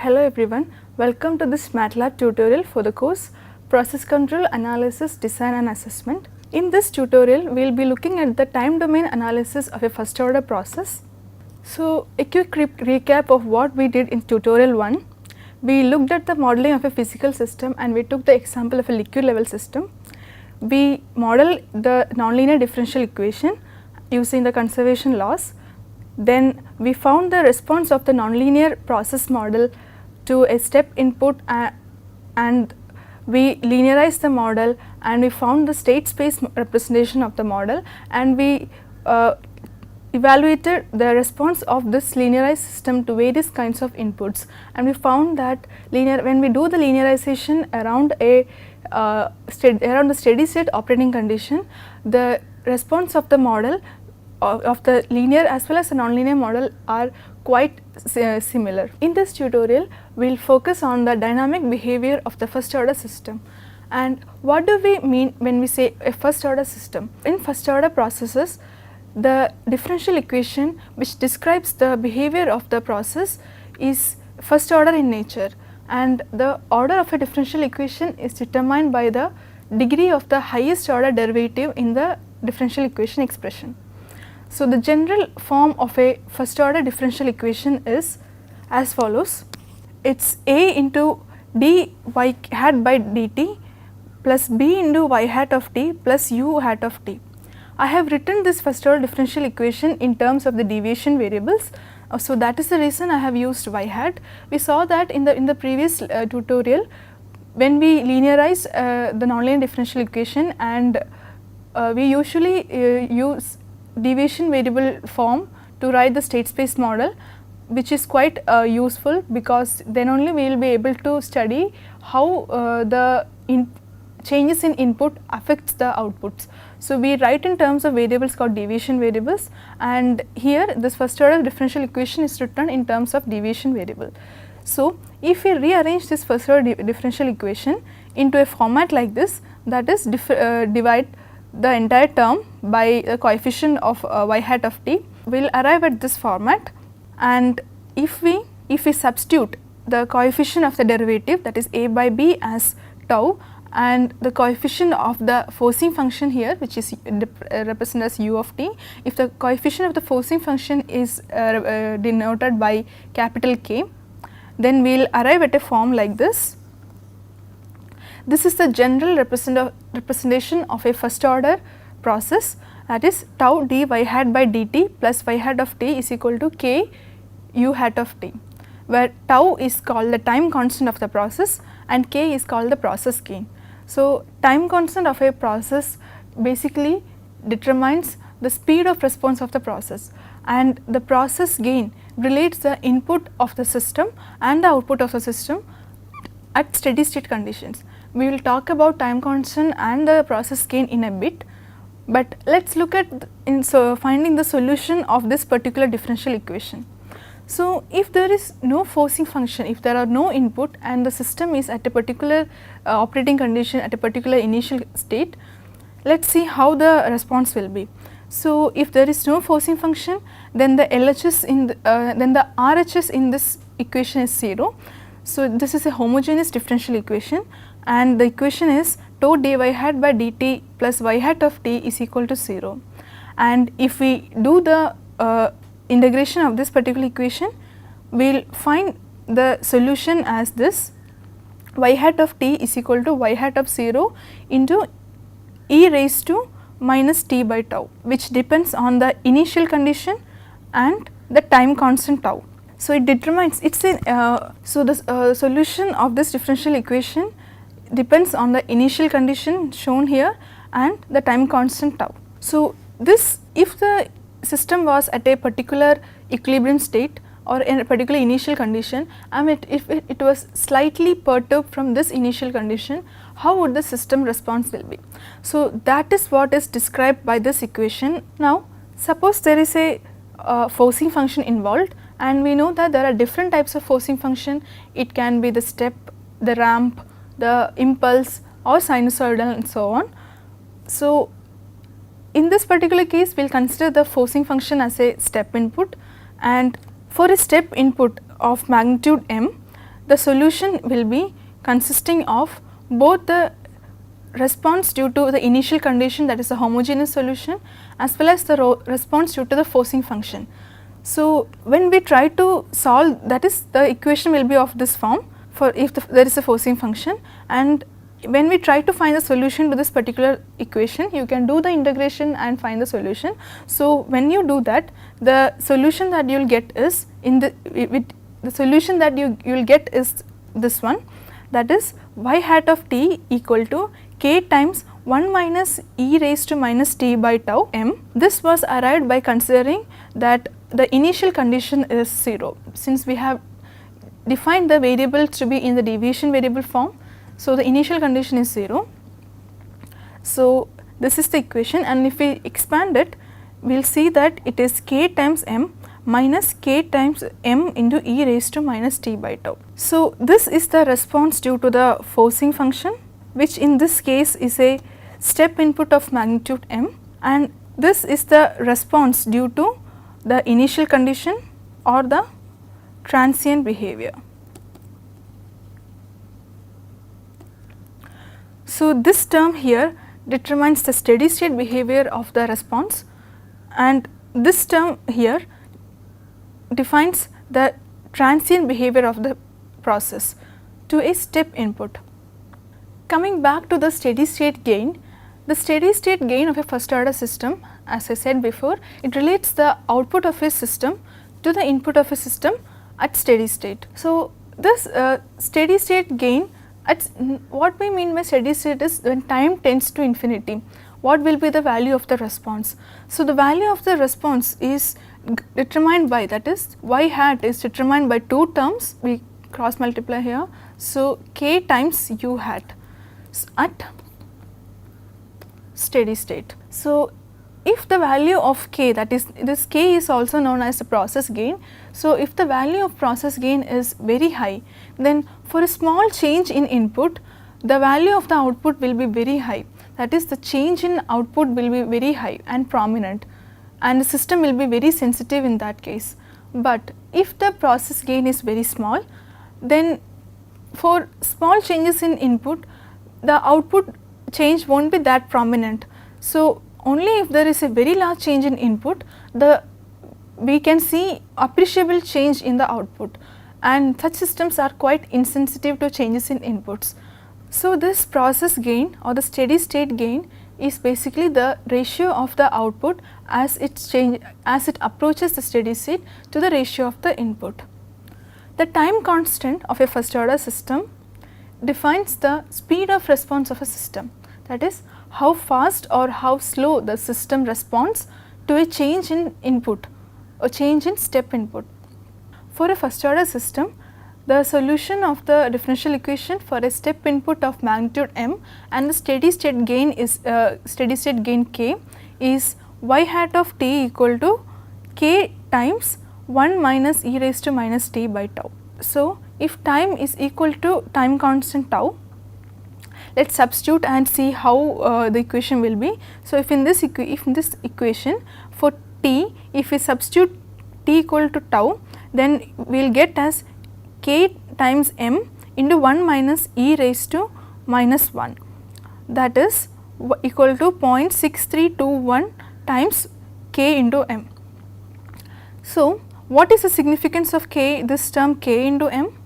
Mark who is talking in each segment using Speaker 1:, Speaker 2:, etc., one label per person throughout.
Speaker 1: Hello everyone, welcome to this MATLAB tutorial for the course Process Control Analysis, Design and Assessment. In this tutorial, we will be looking at the time domain analysis of a first order process. So, a quick recap of what we did in tutorial 1. We looked at the modeling of a physical system and we took the example of a liquid level system. We modeled the nonlinear differential equation using the conservation laws. Then we found the response of the nonlinear process model to a step input and we linearized the model and we found the state space representation of the model and we evaluated the response of this linearized system to various kinds of inputs, and we found that when we do the linearization around the steady state operating condition, the response of the model of the linear as well as the nonlinear model are quite similar. In this tutorial, we will focus on the dynamic behavior of the first order system. And what do we mean when we say a first order system? In first order processes, the differential equation which describes the behavior of the process is first order in nature, and the order of a differential equation is determined by the degree of the highest order derivative in the differential equation expression. So, the general form of a first order differential equation is as follows. It is A into d y hat by dt plus b into y hat of t plus u hat of t. I have written this first order differential equation in terms of the deviation variables. So, that is the reason I have used y hat. We saw that in the previous tutorial when we linearize the nonlinear differential equation, and we usually use deviation variable form to write the state space model, which is quite useful because then only we will be able to study how the changes in input affects the outputs. So, we write in terms of variables called deviation variables, and here this first order differential equation is written in terms of deviation variable. So, if we rearrange this first order differential equation into a format like this, that is divide the entire term by the coefficient of y hat of t, we will arrive at this format. And if we substitute the coefficient of the derivative, that is a by b, as tau, and the coefficient of the forcing function here, which is represented as u of t, if the coefficient of the forcing function is denoted by capital K, then we will arrive at a form like this. This is the general representation of a first order process, that is tau d y hat by dt plus y hat of t is equal to k u hat of t, where tau is called the time constant of the process and k is called the process gain. So, time constant of a process basically determines the speed of response of the process, and the process gain relates the input of the system and the output of the system at steady state conditions. We will talk about time constant and the process gain in a bit, but let us look at finding the solution of this particular differential equation. So, if there is no forcing function, if there are no input and the system is at a particular operating condition at a particular initial state, let us see how the response will be. So, if there is no forcing function, then the LHS then the RHS in this equation is 0. So, this is a homogeneous differential equation, and the equation is tau dy hat by dt plus y hat of t is equal to 0. And if we do the integration of this particular equation, we will find the solution as this: y hat of t is equal to y hat of 0 into e raised to minus t by tau, which depends on the initial condition and the time constant tau. So, it determines the solution of this differential equation depends on the initial condition shown here and the time constant tau. So, this, if the system was at a particular equilibrium state or in a particular initial condition, and if it was slightly perturbed from this initial condition, how would the system response will be? So, that is what is described by this equation. Now, suppose there is a forcing function involved, and we know that there are different types of forcing function. It can be the step, the ramp, the impulse, or sinusoidal, and so on. So, in this particular case, we will consider the forcing function as a step input, and for a step input of magnitude m, the solution will be consisting of both the response due to the initial condition, that is a homogeneous solution, as well as the response due to the forcing function. So, when we try to solve, that is, the equation will be of this form for if there is a forcing function, and when we try to find the solution to this particular equation, you can do the integration and find the solution. So, when you do that, the solution that you will get is the solution that you will get is this one, that is y hat of t equal to k times 1 minus e raised to minus t by tau m. This was arrived by considering that the initial condition is 0, since we have defined the variables to be in the deviation variable form. So, the initial condition is 0. So, this is the equation, and if we expand it, we will see that it is k times m minus k times m into e raised to minus t by tau. So, this is the response due to the forcing function, which in this case is a step input of magnitude m, and this is the response due to the initial condition or the transient behavior. So, this term here determines the steady state behavior of the response, and this term here defines the transient behavior of the process to a step input. Coming back to the steady state gain, the steady state gain of a first order system, as I said before, it relates the output of a system to the input of a system at steady state. So, this steady state gain, what we mean by steady state is when time tends to infinity, what will be the value of the response. So, the value of the response is determined by, that is y hat is determined by two terms, we cross multiply here. So, k times u hat at steady state. So, if the value of k, that is this k is also known as the process gain. So, if the value of process gain is very high, then for a small change in input, the value of the output will be very high, that is the change in output will be very high and prominent, and the system will be very sensitive in that case. But if the process gain is very small, then for small changes in input, the output change will not be that prominent. So, only if there is a very large change in input, we can see appreciable change in the output, and such systems are quite insensitive to changes in inputs. So, this process gain or the steady state gain is basically the ratio of the output as it approaches the steady state to the ratio of the input. The time constant of a first order system defines the speed of response of a system, that is how fast or how slow the system responds to a change in input or change in step input. For a first order system, the solution of the differential equation for a step input of magnitude m and the steady state gain is k is y hat of t equal to k times 1 minus e raised to minus t by tau. So, if time is equal to time constant tau, let us substitute and see how the equation will be. So, if in this equation for t, if we substitute t equal to tau, then we will get as k times m into 1 minus e raised to minus 1, that is equal to 0.6321 times k into m. So, what is the significance of k, this term k into m?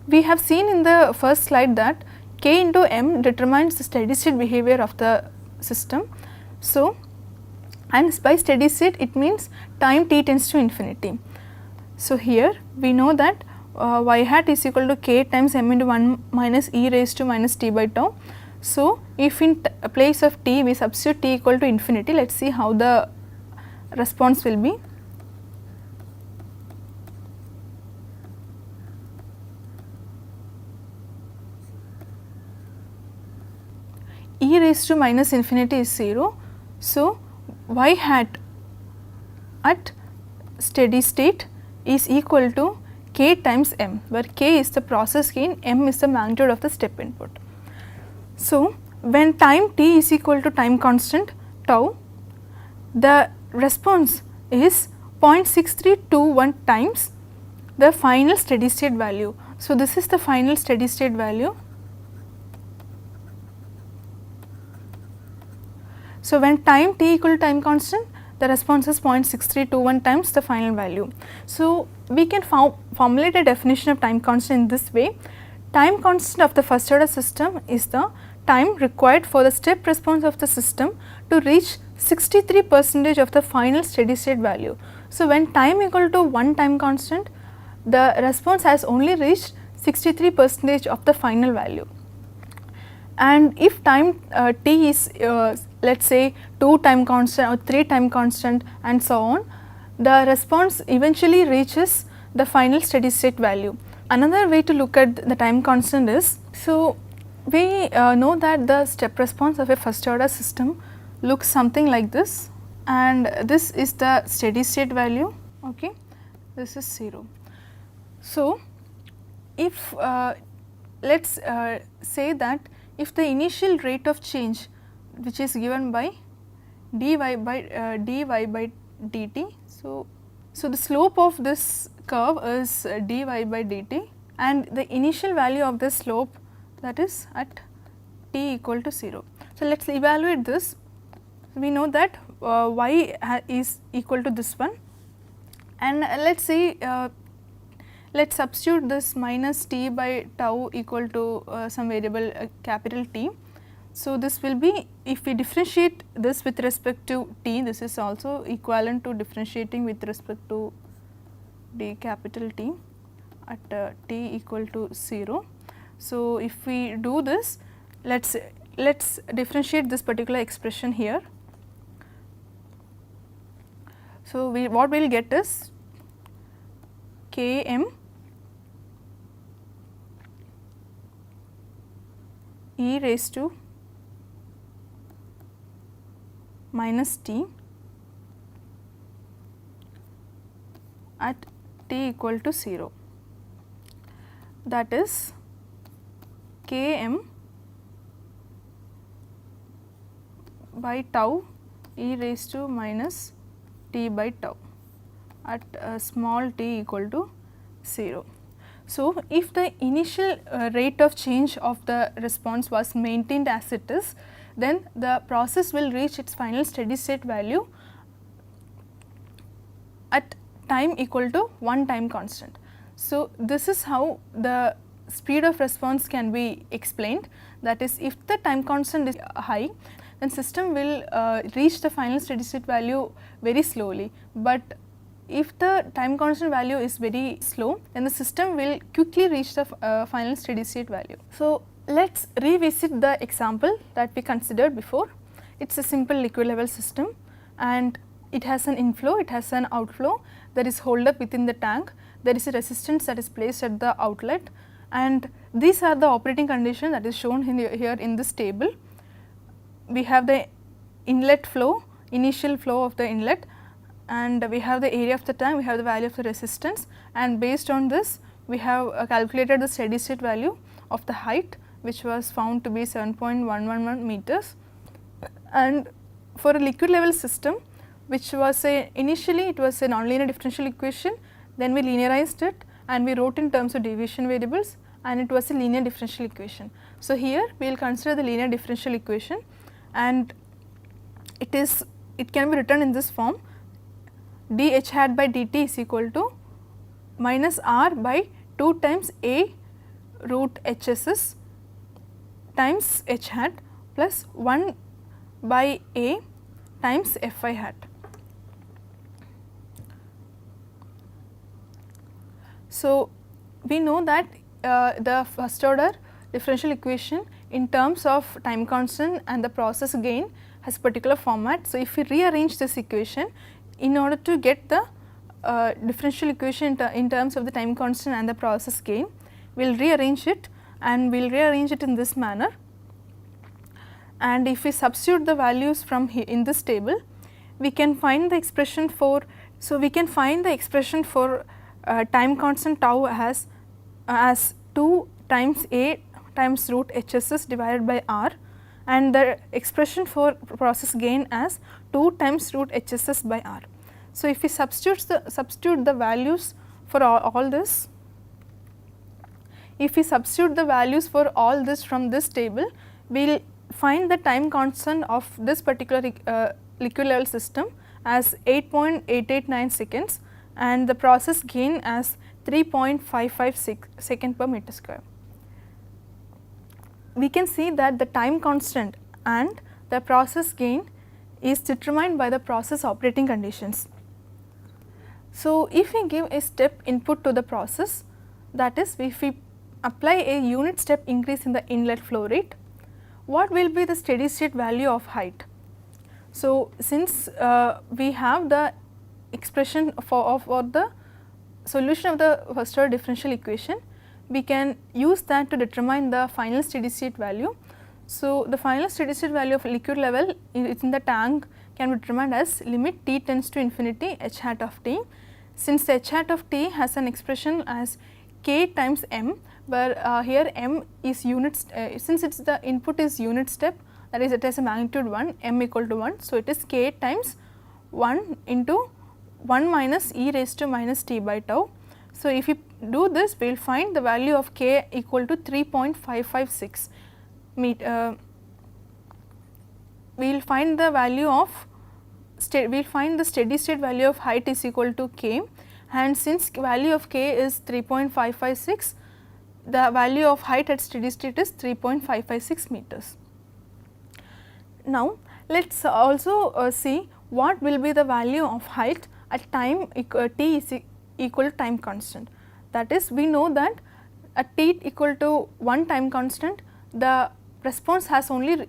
Speaker 1: We have seen in the first slide that k into m determines the steady state behavior of the system. So, and by steady state it means time t tends to infinity. So, here we know that y hat is equal to k times m into 1 minus e raised to minus t by tau. So, if in place of t we substitute t equal to infinity, let us see how the response will be. E raised to minus infinity is 0. So, y hat at steady state is equal to k times m, where k is the process gain, m is the magnitude of the step input. So, when time t is equal to time constant tau, the response is 0.6321 times the final steady state value. So, this is the final steady state value. So, when time t equal to time constant, the response is 0.6321 times the final value. So, we can formulate a definition of time constant in this way. Time constant of the first order system is the time required for the step response of the system to reach 63% of the final steady state value. So, when time equal to 1 time constant, the response has only reached 63% of the final value. And if time t is let us say 2 time constant or 3 time constant and so on, the response eventually reaches the final steady state value. Another way to look at the time constant is, so we know that the step response of a first order system looks something like this, and this is the steady state value, okay. This is 0. So, if let us say that if the initial rate of change which is given by dy by dt. So, the slope of this curve is dy by dt, and the initial value of this slope, that is at t equal to 0. So, let us evaluate this. We know that y is equal to this one, and let us see, let us substitute this minus t by tau equal to some variable capital T. So, this will be, if we differentiate this with respect to t, this is also equivalent to differentiating with respect to d capital T at t equal to 0. So, if we do this, let us differentiate this particular expression here. So, what we will get is k m e raised to minus t at t equal to 0, that is k m by tau e raised to minus t by tau at small t equal to 0. So, if the initial rate of change of the response was maintained as it is, then the process will reach its final steady state value at time equal to 1 time constant. So, this is how the speed of response can be explained, that is, if the time constant is high, then system will reach the final steady state value very slowly, but if the time constant value is very slow, then the system will quickly reach the final steady state value. So, let us revisit the example that we considered before. It is a simple liquid level system, and it has an inflow, it has an outflow, there is hold up within the tank, there is a resistance that is placed at the outlet, and these are the operating conditions that is shown here in this table. We have the inlet flow, initial flow of the inlet, and we have the area of the tank, we have the value of the resistance, and based on this we have calculated the steady state value of the height, which was found to be 7.111 meters. And for a liquid level system, which was initially it was a nonlinear differential equation, then we linearized it and we wrote in terms of deviation variables, and it was a linear differential equation. So, here we will consider the linear differential equation, and it can be written in this form: dH hat by dt is equal to minus r by 2 times a root hss times h hat plus 1 by a times fi hat. So, we know that the first order differential equation in terms of time constant and the process gain has particular format. So, if we rearrange this equation in order to get the differential equation in terms of the time constant and the process gain, we will rearrange it, and we will rearrange it in this manner. And if we substitute the values from here in this table, we can find the expression for, so we can find the expression for time constant tau as 2 times a times root hss divided by r, and the expression for process gain as 2 times root hss by r. So, if we substitute the values for all this, if we substitute the values for all this from this table, we will find the time constant of this particular liquid level system as 8.889 seconds and the process gain as 3.556 second per meter square. We can see that the time constant and the process gain is determined by the process operating conditions. So, if we give a step input to the process, that is if we apply a unit step increase in the inlet flow rate, what will be the steady state value of height? So, since we have the expression for the solution of the first order differential equation, we can use that to determine the final steady state value. So, the final steady state value of liquid level in the tank can be determined as limit t tends to infinity h hat of t. Since h hat of t has an expression as k times m, where here m is units, since it's the input is unit step, that is it has a magnitude 1, m equal to 1. So, it is k times 1 into 1 minus e raised to minus t by tau. So, if we do this, we will find the value of k equal to 3.556 meter. We will find the value of we will find the steady state value of height is equal to k, and since value of k is 3.556, the value of height at steady state is 3.556 meters. Now, let us also see what will be the value of height at time t is equal to time constant. That is, we know that at t equal to 1 time constant, the response has only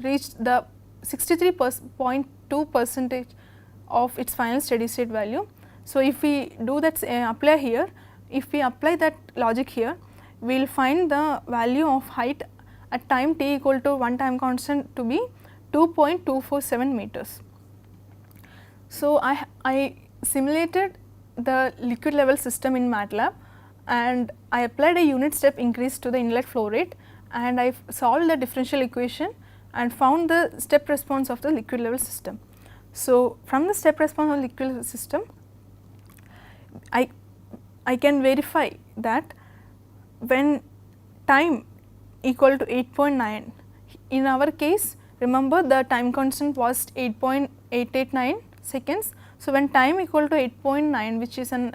Speaker 1: reached the 63.2% of its final steady state value. So, if we do that apply here, if we apply that logic here, we will find the value of height at time t equal to 1 time constant to be 2.247 meters. So, I simulated the liquid level system in MATLAB and I applied a unit step increase to the inlet flow rate, and I solved the differential equation and found the step response of the liquid level system. So, from the step response of the liquid level system, I can verify that when time equal to 8.9, in our case remember the time constant was 8.889 seconds. So, when time equal to 8.9, which is an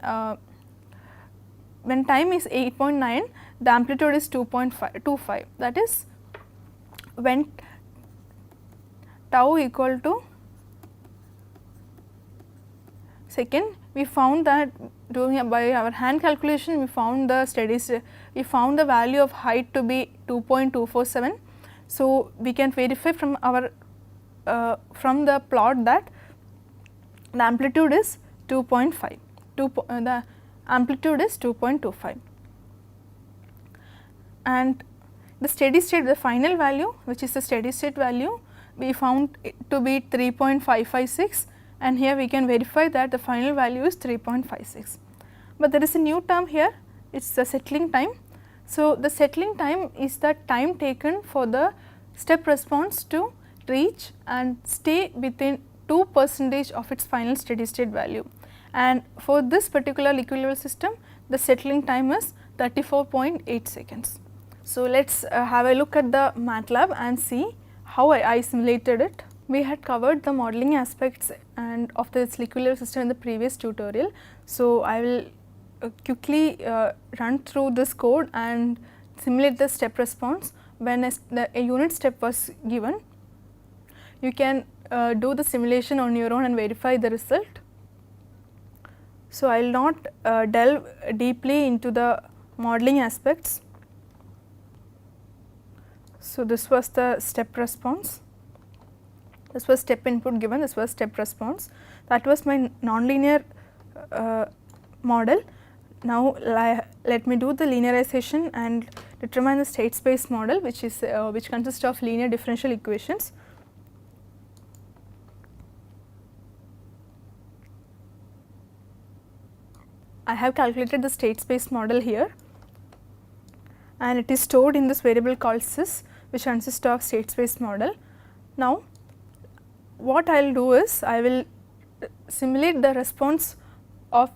Speaker 1: when time is 8.9, the amplitude is 2.25, that is when tau equal to second, we found that doing by our hand calculation, we found the steady state, we found the value of height to be 2.247. So, we can verify from our from the plot that the amplitude is 2.5, the amplitude is 2.25, and the steady state, the final value which is the steady state value, we found it to be 3.556, and here we can verify that the final value is 3.56. But there is a new term here, it is the settling time. So, the settling time is the time taken for the step response to reach and stay within 2% of its final steady state value, and for this particular liquid level system the settling time is 34.8 seconds. So, let us have a look at the MATLAB and see how I simulated it. We had covered the modeling aspects and of this liquid level system in the previous tutorial. So, I will quickly run through this code and simulate the step response when a unit step was given. You can do the simulation on your own and verify the result. So, I will not delve deeply into the modeling aspects. So, this was the step response, this was step input given, this was step response, that was my nonlinear model. Now, let me do the linearization and determine the state space model, which is which consists of linear differential equations. I have calculated the state space model here, and it is stored in this variable called sys, which consists of state space model. Now, what I will do is I will simulate the response of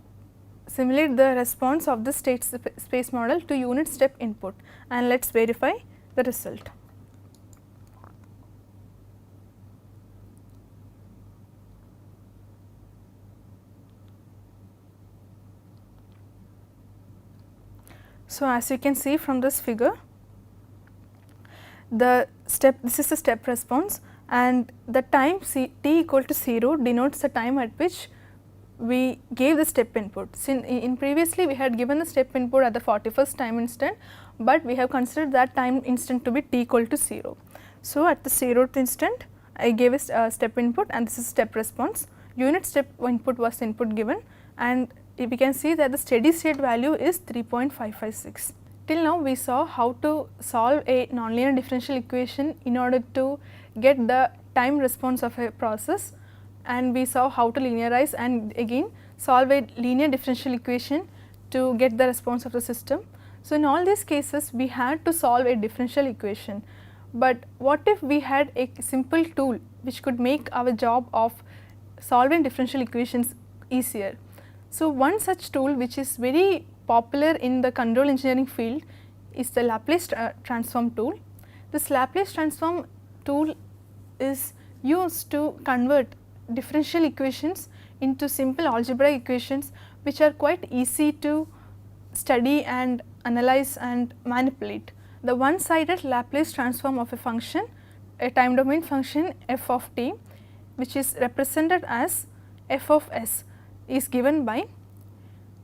Speaker 1: simulate the response of the state space model to unit step input, and let us verify the result. So, as you can see from this figure, this is the step response, and the time t equal to 0 denotes the time at which we gave the step input. In previously we had given the step input at the 41st time instant, but we have considered that time instant to be t equal to 0. So, at the 0th instant I gave a step input, and this is step response. Unit step input was the input given, and we can see that the steady state value is 3.556. Till now we saw how to solve a nonlinear differential equation in order to get the time response of a process, and we saw how to linearize and again solve a linear differential equation to get the response of the system. So, in all these cases we had to solve a differential equation, but what if we had a simple tool which could make our job of solving differential equations easier. So, one such tool which is very popular in the control engineering field is the Laplace transform tool. This Laplace transform tool is used to convert differential equations into simple algebraic equations which are quite easy to study and analyze and manipulate. The one-sided Laplace transform of a function, a time domain function f of t, which is represented as f of s, is given by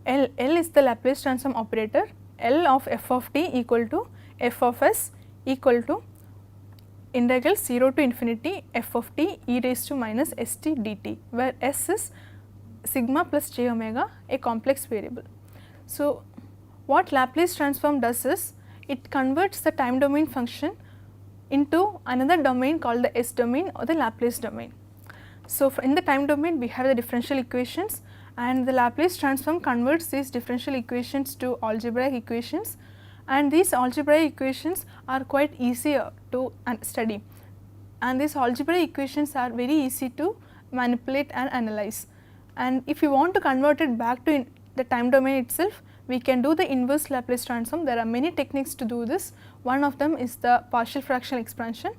Speaker 1: L. L is the Laplace transform operator. L of f of t equal to f of s equal to integral 0 to infinity f of t e raised to minus st dt, where s is sigma plus j omega, a complex variable. So, what Laplace transform does is it converts the time domain function into another domain called the S domain or the Laplace domain. So, in the time domain we have the differential equations, and the Laplace transform converts these differential equations to algebraic equations, and these algebraic equations are quite easier to study, and these algebraic equations are very easy to manipulate and analyze. And if you want to convert it back to the time domain itself, we can do the inverse Laplace transform. There are many techniques to do this. One of them is the partial fraction expansion.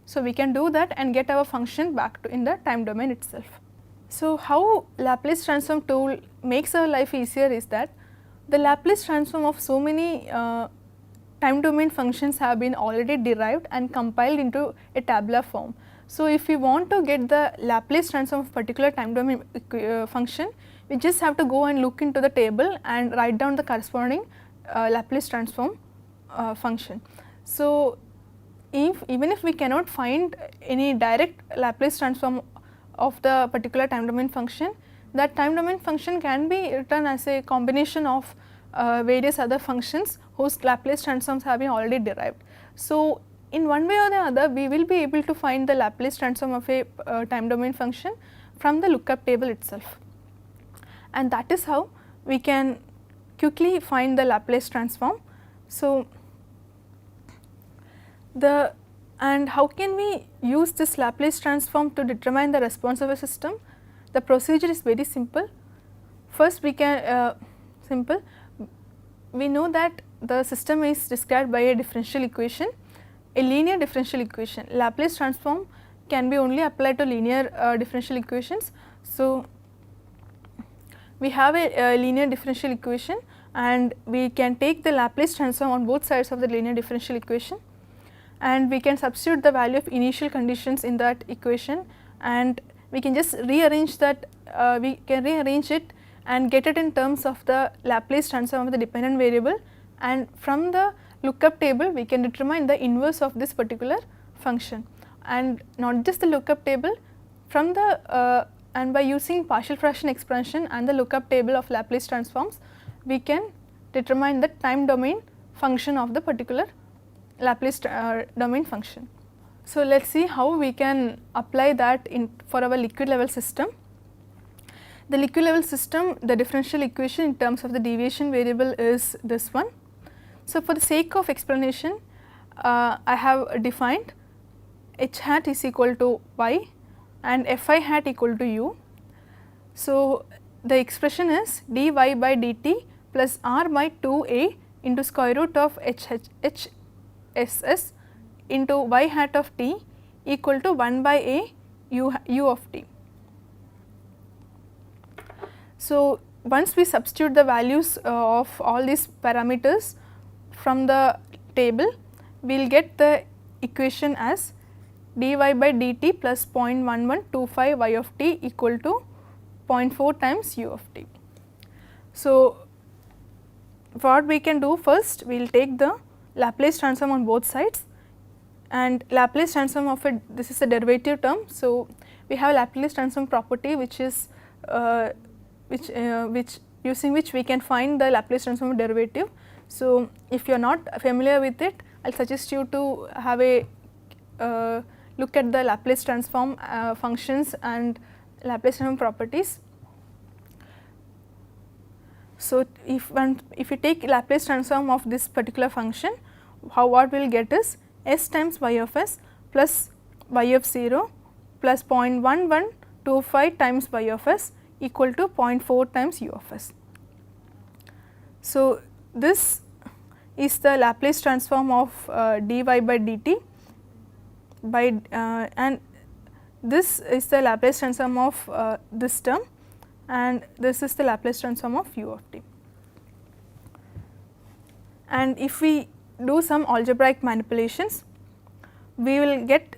Speaker 1: So, we can do that and get our function back to in the time domain itself. So, how Laplace transform tool makes our life easier is that the Laplace transform of so many time domain functions have been already derived and compiled into a tabular form. So, if we want to get the Laplace transform of particular time domain function, we just have to go and look into the table and write down the corresponding Laplace transform function. So, even if we cannot find any direct Laplace transform of the particular time domain function, that time domain function can be written as a combination of various other functions whose Laplace transforms have been already derived. So, in one way or the other we will be able to find the Laplace transform of a time domain function from the lookup table itself, and that is how we can quickly find the Laplace transform. So, and how can we use this Laplace transform to determine the response of a system? The procedure is very simple. First we can we know that the system is described by a differential equation, a linear differential equation. Laplace transform can be only applied to linear differential equations. So, we have a linear differential equation, and we can take the Laplace transform on both sides of the linear differential equation, and we can substitute the value of initial conditions in that equation, and we can just rearrange that, we can rearrange it and get it in terms of the Laplace transform of the dependent variable, and from the lookup table we can determine the inverse of this particular function. And not just the lookup table, from the and by using partial fraction expansion and the lookup table of Laplace transforms, we can determine the time domain function of the particular Laplace domain function. So, let us see how we can apply that for our liquid level system. The liquid level system, the differential equation in terms of the deviation variable is this one. So, for the sake of explanation, I have defined h hat is equal to y and f I hat equal to u. So, the expression is dy by dt plus r by 2a into square root of hss into y hat of t equal to 1 by a u of t. So, once we substitute the values of all these parameters from the table, we will get the equation as dy by dt plus 0.1125 y of t equal to 0.4 times u of t. So, what we can do first, we will take the Laplace transform on both sides, and Laplace transform of it, this is a derivative term. So, we have Laplace transform property which is which using which we can find the Laplace transform derivative. So, if you are not familiar with it, I will suggest you to have a look at the Laplace transform functions and Laplace transform properties. So, if you take Laplace transform of this particular function, what we will get is s times y of s plus y of 0 plus 0.1125 times y of s equal to 0.4 times u of s. So, this is the Laplace transform of dy by dt by and this is the Laplace transform of this term, and this is the Laplace transform of u of t. And if we do some algebraic manipulations, we will get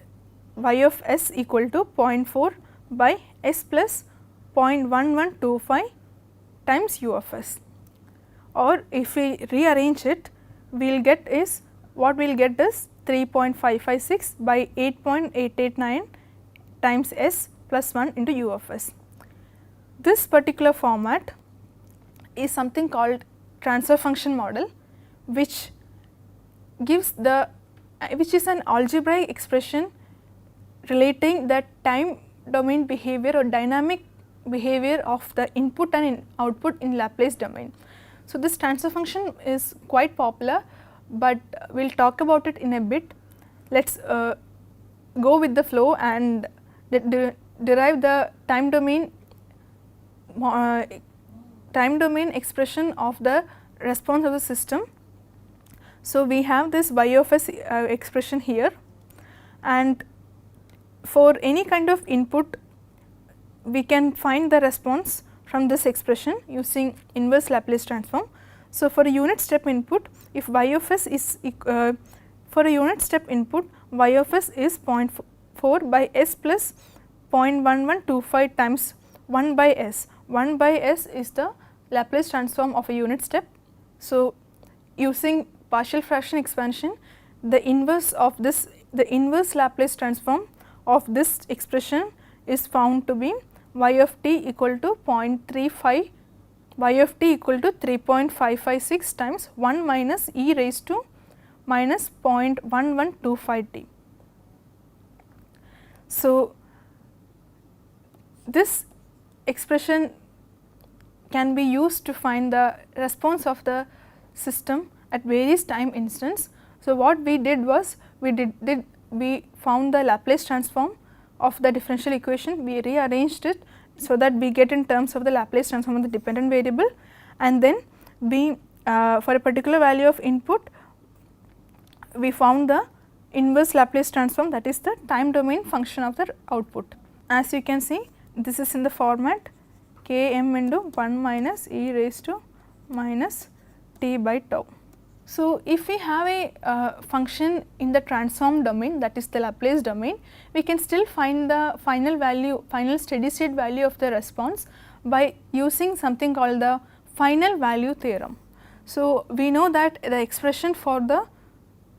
Speaker 1: y of s equal to 0.4 by s plus 0.1125 times u of s, or if we rearrange it, we will get is what we will get is 3.556 by 8.889 times s plus 1 into u of s. This particular format is something called transfer function model, which gives the which is an algebraic expression relating the time domain behavior or dynamic behavior of the input and output in Laplace domain. So, this transfer function is quite popular, but we will talk about it in a bit. Let us go with the flow and derive the time domain expression of the response of the system. So, we have this y of s expression here, and for any kind of input we can find the response from this expression using inverse Laplace transform. So, for a unit step input, if y of s is for a unit step input, y of s is 0.4 by s plus 0.1125 times 1 by s. 1 by s is the Laplace transform of a unit step. So, using partial fraction expansion, the inverse Laplace transform of this expression is found to be y of t equal to 0.35, y of t equal to 3.556 times 1 minus e raised to minus 0.1125 t. So, this expression can be used to find the response of the system at various time instants. So, what we did was we found the Laplace transform of the differential equation, we rearranged it so that we get in terms of the Laplace transform of the dependent variable, and then we for a particular value of input we found the inverse Laplace transform, that is the time domain function of the output. As you can see, this is in the format k m into 1 minus e raised to minus t by tau. So, if we have a function in the transform domain, that is the Laplace domain, we can still find the final steady state value of the response by using something called the final value theorem. So, we know that the expression for the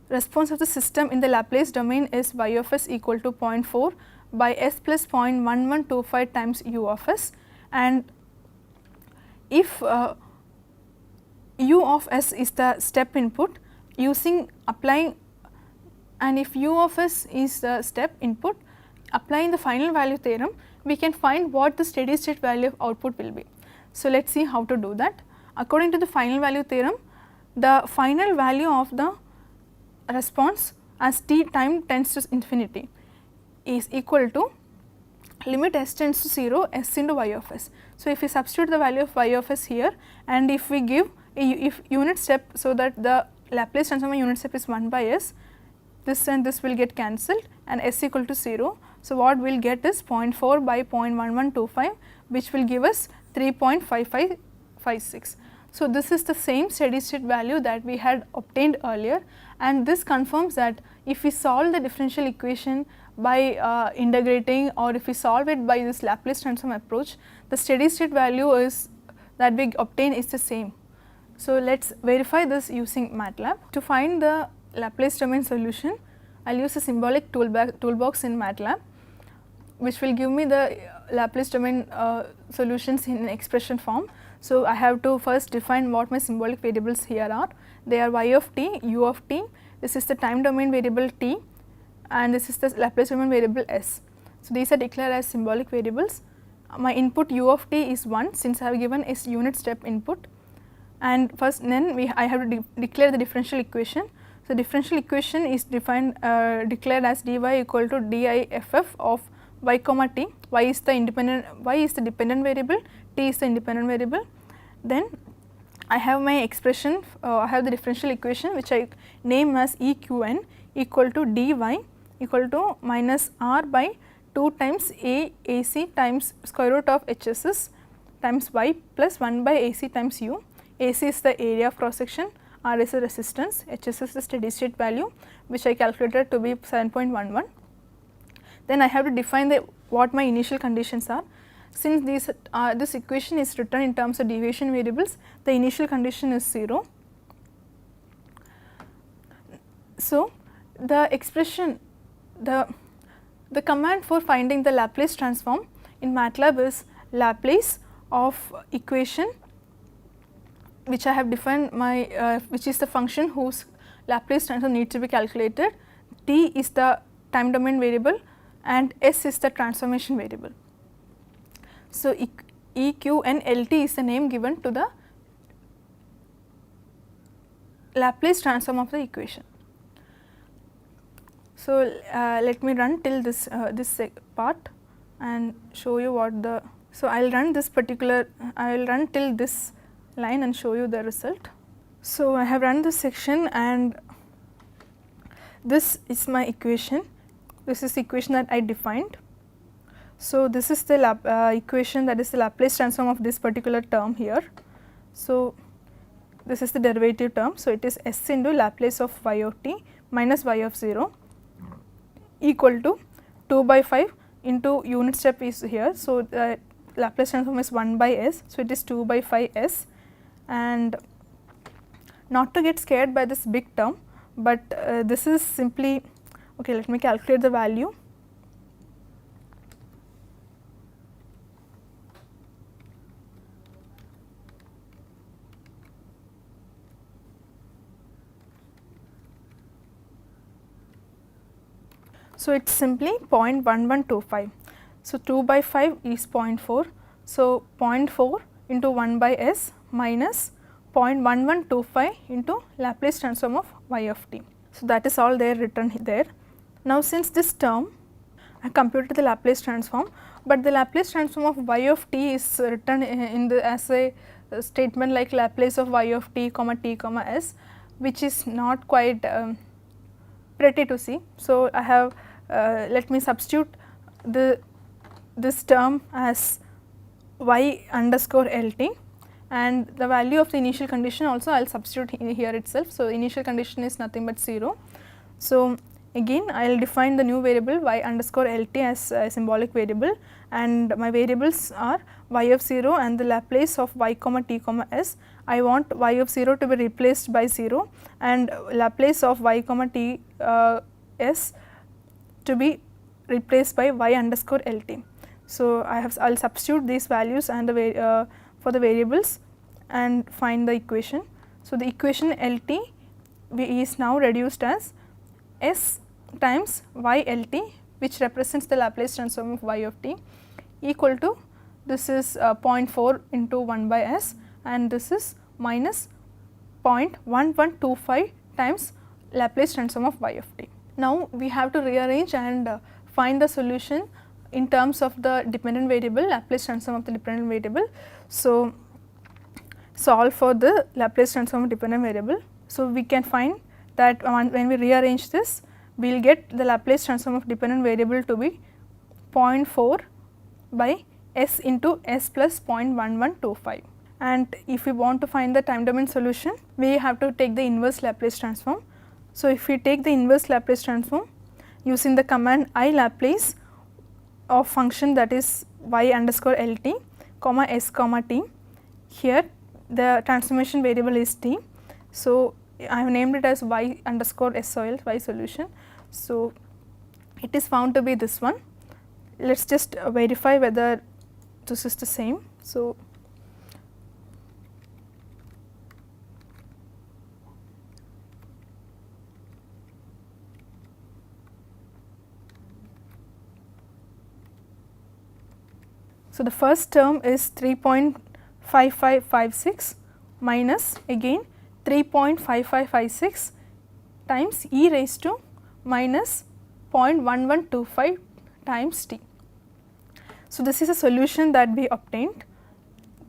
Speaker 1: response of the system in the Laplace domain is y of s equal to 0.4 by s plus 0.1125 times u of s, and if u of s is the step input, applying and if u of s is the step input, applying the final value theorem, we can find what the steady state value of output will be. So, let us see how to do that. According to the final value theorem, the final value of the response as t time tends to infinity is equal to limit s tends to 0, s into y of s. So, if we substitute the value of y of s here, and if we give if unit step, so that the Laplace transform unit step is 1 by s, this and this will get cancelled and s equal to 0. So, what we will get is 0.4 by 0.1125, which will give us 3.5556. So, this is the same steady state value that we had obtained earlier, and this confirms that if we solve the differential equation by integrating, or if we solve it by this Laplace transform approach, the steady state value is that we obtain is the same. So, let us verify this using MATLAB. To find the Laplace domain solution, I will use a symbolic toolbox in MATLAB, which will give me the Laplace domain solutions in expression form. So, I have to first define what my symbolic variables here are. They are y of t, u of t, this is the time domain variable t, and this is the Laplace domain variable s. So, these are declared as symbolic variables. My input u of t is 1, since I have given is unit step input, and first then I have to declare the differential equation. So, differential equation is defined declared as dy equal to diff of y comma t. Y is the dependent variable, t is the independent variable. Then I have my expression, I have the differential equation which I name as EQN equal to dy equal to minus r by 2 times a ac times square root of hss times y plus 1 by ac times u. AC is the area of cross section, R is the resistance, HS is the steady state value, which I calculated to be 7.11. Then I have to define what my initial conditions are. Since this equation is written in terms of deviation variables, the initial condition is 0. So, the expression, the command for finding the Laplace transform in MATLAB is Laplace of equation, which I have defined which is the function whose Laplace transform needs to be calculated. T is the time domain variable and s is the transformation variable. So, EQN LT is the name given to the Laplace transform of the equation. So, let me run till this part and show you what the. So, I will run this particular, I will run till this line and show you the result. So, I have run this section and this is my equation, this is the equation that I defined. So, this is the equation, that is the Laplace transform of this particular term here. So, this is the derivative term. So, it is s into Laplace of y of t minus y of 0 equal to 2 by 5 into unit step is here. So, the Laplace transform is 1 by s. So, it is 2 by 5 s, and not to get scared by this big term, but this is simply, okay, let me calculate the value. So, it is simply 0.1125. So, 2 by 5 is 0.4. So, 0.4 into 1 by s minus 0.1125 into Laplace transform of y of t. So, that is all there written there. Now, since this term I computed the Laplace transform, but the Laplace transform of y of t is written in the as a statement like Laplace of y of t comma s, which is not quite pretty to see. So, I have let me substitute this term as y underscore lt, and the value of the initial condition also I will substitute here itself. So, initial condition is nothing but 0. So, again I will define the new variable y underscore lt as a symbolic variable, and my variables are y of 0 and the Laplace of y comma t comma s. I want y of 0 to be replaced by 0 and Laplace of y comma t s to be replaced by y underscore lt. So, I will substitute these values and the for the variables and find the equation. So, the equation lt is now reduced as s times y lt, which represents the Laplace transform of y of t, equal to, this is 0.4 into 1 by s, and this is minus 0.1125 times Laplace transform of y of t. Now, we have to rearrange and find the solution in terms of the dependent variable, Laplace transform of the dependent variable. So, solve for the Laplace transform of dependent variable. So, we can find that when we rearrange this, we will get the Laplace transform of dependent variable to be 0.4 by s into s plus 0.1125. And if we want to find the time domain solution, we have to take the inverse Laplace transform. So, if we take the inverse Laplace transform using the command I Laplace of function, that is y underscore Lt comma s comma t, here the transformation variable is t. So, I have named it as y underscore SOL, y solution. So, it is found to be this one. Let us just verify whether this is the same. So, the first term is 3.5556 minus again 3.5556 times e raised to minus 0.1125 times t. So, this is a solution that we obtained,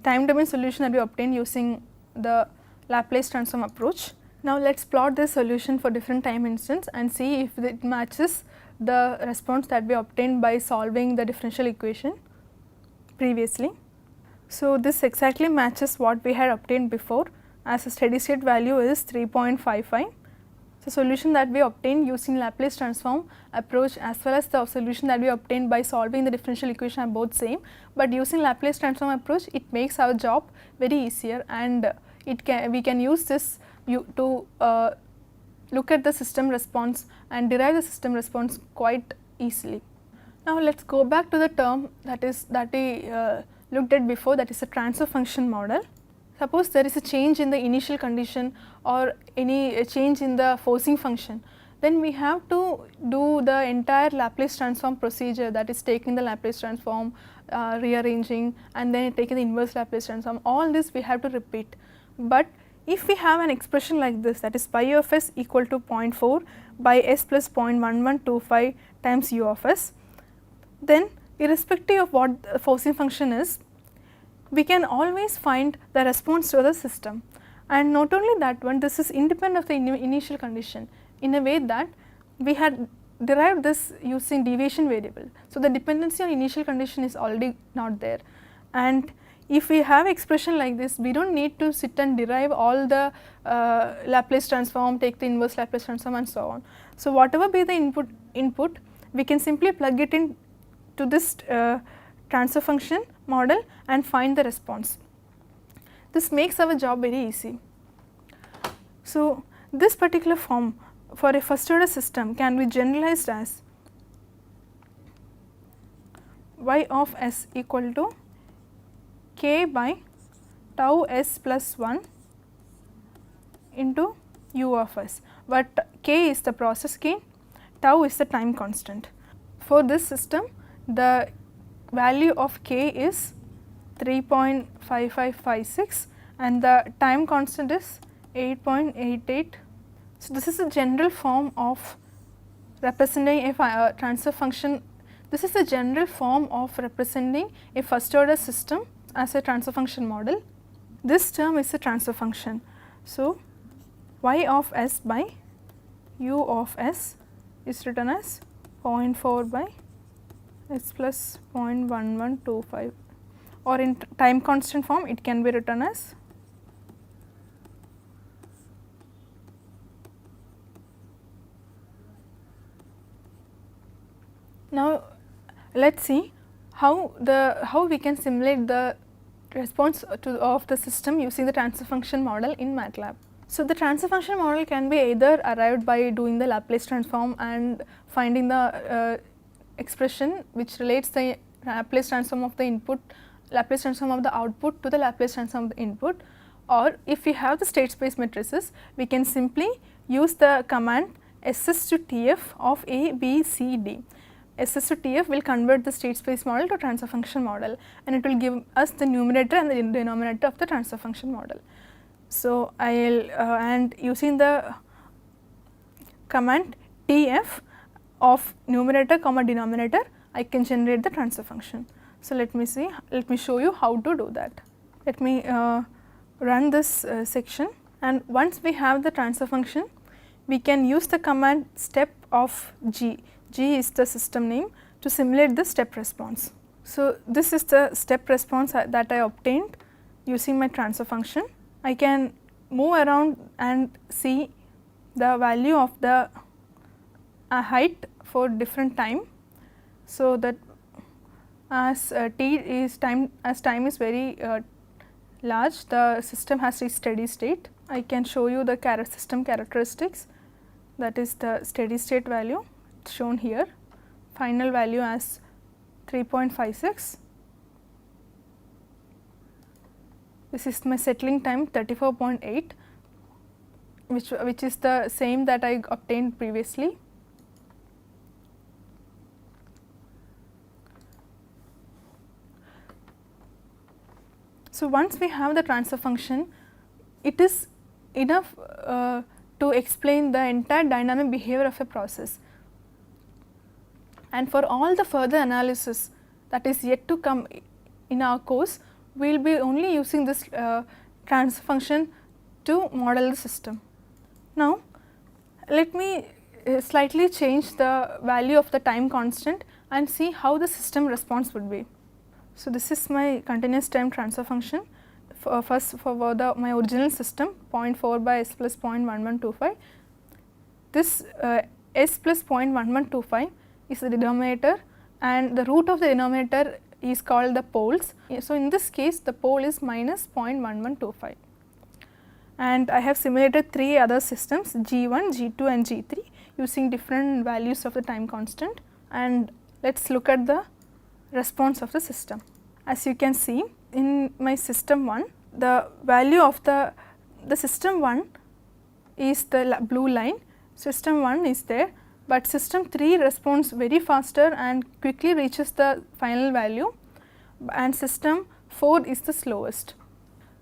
Speaker 1: time domain solution that we obtained using the Laplace transform approach. Now, let us plot this solution for different time instants and see if it matches the response that we obtained by solving the differential equation previously. So, this exactly matches what we had obtained before, as a steady state value is 3.55. So, solution that we obtained using Laplace transform approach as well as the solution that we obtained by solving the differential equation are both same, but using Laplace transform approach it makes our job very easier, and we can use this to look at the system response and derive the system response quite easily. Now, let us go back to the term that we looked at before, that is a transfer function model. Suppose there is a change in the initial condition or any change in the forcing function, then we have to do the entire Laplace transform procedure, that is taking the Laplace transform, rearranging, and then taking the inverse Laplace transform. All this we have to repeat. But if we have an expression like this, that is pi of s equal to 0.4 by s plus 0.1125 times u of s, then irrespective of what the forcing function is, we can always find the response to the system. And not only that one, this is independent of the initial condition in a way that we had derived this using deviation variable. So, the dependency on initial condition is already not there, and if we have expression like this, we do not need to sit and derive all the Laplace transform, take the inverse Laplace transform and so on. So, whatever be the input, we can simply plug it in to this transfer function model and find the response. This makes our job very easy. So, this particular form for a first order system can be generalized as y of s equal to k by tau s plus 1 into u of s, but k is the process gain, tau is the time constant. For this system, the value of k is 3.5556 and the time constant is 8.88. So, this is a general form of representing a transfer function. This is a general form of representing a first order system as a transfer function model. This term is a transfer function. So, y of s by u of s is written as 0.4 by s plus 0.1125, or in time constant form it can be written as now. Let us see how we can simulate the response of the system using the transfer function model in MATLAB. So, the transfer function model can be either arrived by doing the Laplace transform and finding the expression which relates the Laplace transform of the input, Laplace transform of the output to the Laplace transform of the input, or if we have the state space matrices, we can simply use the command ss to tf of a, b, c, d. SS to TF will convert the state space model to transfer function model, and it will give us the numerator and the denominator of the transfer function model. So, I will and using the command TF of numerator comma denominator, I can generate the transfer function. So, let me show you how to do that. Let me run this section, and once we have the transfer function, we can use the command step of g. G is the system name, to simulate the step response. So, this is the step response that I obtained using my transfer function. I can move around and see the value of the height for different time. So, that as time is very large, the system has a steady state. I can show you the system characteristics, that is the steady state value shown here, final value as 3.56. This is my settling time 34.8, which is the same that I obtained previously. So, once we have the transfer function, it is enough to explain the entire dynamic behavior of a process, and for all the further analysis that is yet to come in our course, we will be only using this transfer function to model the system. Now, let me slightly change the value of the time constant and see how the system response would be. So, this is my continuous time transfer function. First, for my original system 0.4 by s plus 0.1125, this s plus 0.1125 is the denominator, and the root of the denominator is called the poles. So, in this case the pole is minus 0.1125, and I have simulated 3 other systems G1, G2 and G3 using different values of the time constant, and let us look at the response of the system. As you can see, in my system 1, the value of the system 1 is the blue line, system 1 is there, but system 3 responds very faster and quickly reaches the final value, and system 4 is the slowest.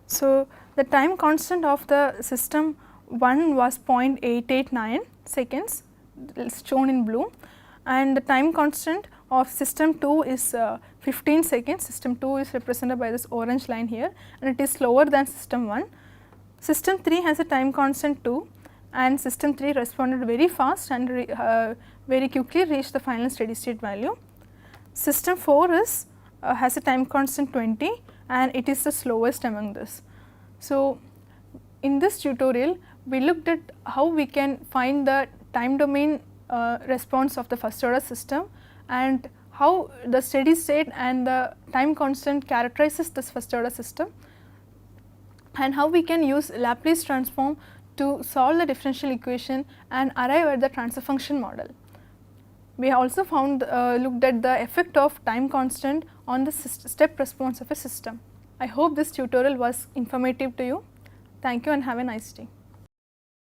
Speaker 1: So, the time constant of the system 1 was 0.889 seconds, it's shown in blue, and the time constant of system 2 is 15 seconds. System 2 is represented by this orange line here, and it is slower than system 1. System 3 has a time constant 2, and system 3 responded very fast and very quickly reached the final steady state value. System 4 is has a time constant 20, and it is the slowest among this. So, in this tutorial we looked at how we can find the time domain response of the first order system, and how the steady state and the time constant characterizes this first order system, and how we can use Laplace transform to solve the differential equation and arrive at the transfer function model. We also looked at the effect of time constant on the step response of a system. I hope this tutorial was informative to you. Thank you and have a nice day.